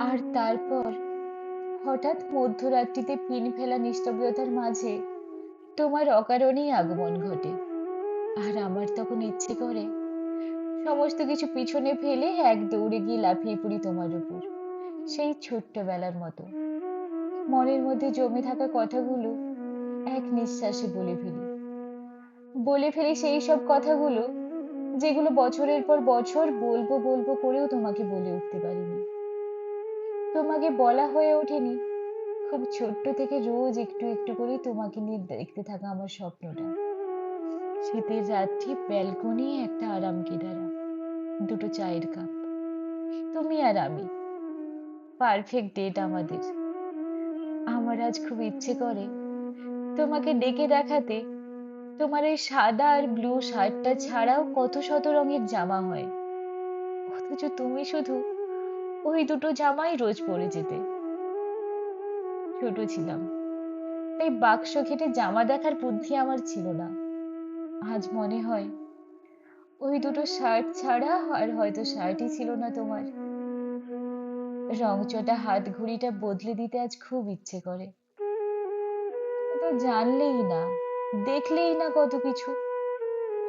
আর তারপর হঠাৎ মধ্যরাত্রিতে পিন ফেলা নিস্তব্ধতার মাঝে তোমার অকারণেই আগমন ঘটে। আর আমার তখন ইচ্ছে করে সমস্ত কিছু পিছনে ফেলে এক দৌড়ে গিয়ে লাফিয়ে পড়ি তোমার উপর, সেই ছোট্টবেলার মতো। মনের মধ্যে জমে থাকা কথাগুলো এক নিঃশ্বাসে বলে ফেলি সেই সব কথাগুলো যেগুলো বছরের পর বছর বলবো বলবো করেও তোমাকে বলে উঠতে পারিনি, তোমাকে বলা হয়ে ওঠেনি। খুব ছোট্ট থেকে রোজ একটু একটু করে তোমাকে নিয়ে দেখতে থাকা আমার স্বপ্নটা। শীতের রাত্রি, ব্যালকনি, একটা আরাম কেদারা, দুটো চায়ের কাপ, তুমি আর আমি, পারফেক্ট ডেট আমাদের। আমার আজ খুব ইচ্ছে করে তোমাকে ডেকে দেখাতে তোমার এই সাদা আর ব্লু শার্টটা ছাড়াও কত শত রঙের জামা হয়, অথচ তুমি শুধু ওই দুটো জামাই রোজ পরে যেতে। ছোট ছিলাম, তাই বাক্স ঘেটে জামা দেখার বুদ্ধি আমার ছিল না। আজ মনে হয় ওই দুটো শার্ট ছাড়া আর হয়তো শার্টই ছিল না তোমার। রংচটা হাত ঘড়িটা বদলে দিতে আজ খুব ইচ্ছে করে। তুমি তো জানলেই না, দেখলেই না কত কিছু।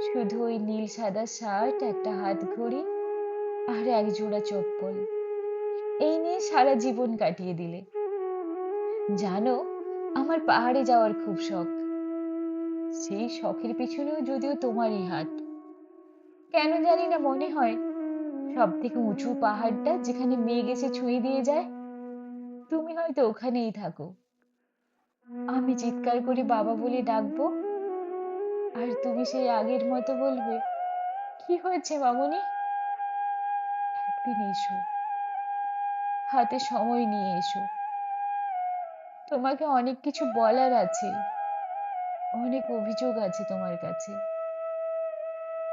শুধু ওই নীল সাদা শার্ট, একটা হাত ঘড়ি আর এক জোড়া চপ্পল, এই নিয়ে সারা জীবন কাটিয়ে দিলে। জানো, আমার পাহাড়ে যাওয়ার খুব শখ। সেই শখের পিছনেও যদিও তোমারই হাত। কেন জানি না মনে হয় সব থেকে উঁচু পাহাড়টা যেখানে মেঘ এসে ছুঁয়ে দিয়ে যায়, তুমি হয়তো ওখানেই থাকো। আমি চিৎকার করে বাবা বলে ডাকবো, আর তুমি সেই আগের মতো বলবে, কি হয়েছে মামুনি? একদিন এসো, হাতে সময় নিয়ে এসো। তোমাকে অনেক কিছু বলার আছে, অনেক অভিযোগ আছে তোমার কাছে।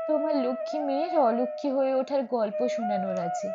তোমার লক্ষ্মী মেয়ের অলক্ষ্মী হয়ে ওঠার গল্প শোনানোর আছে।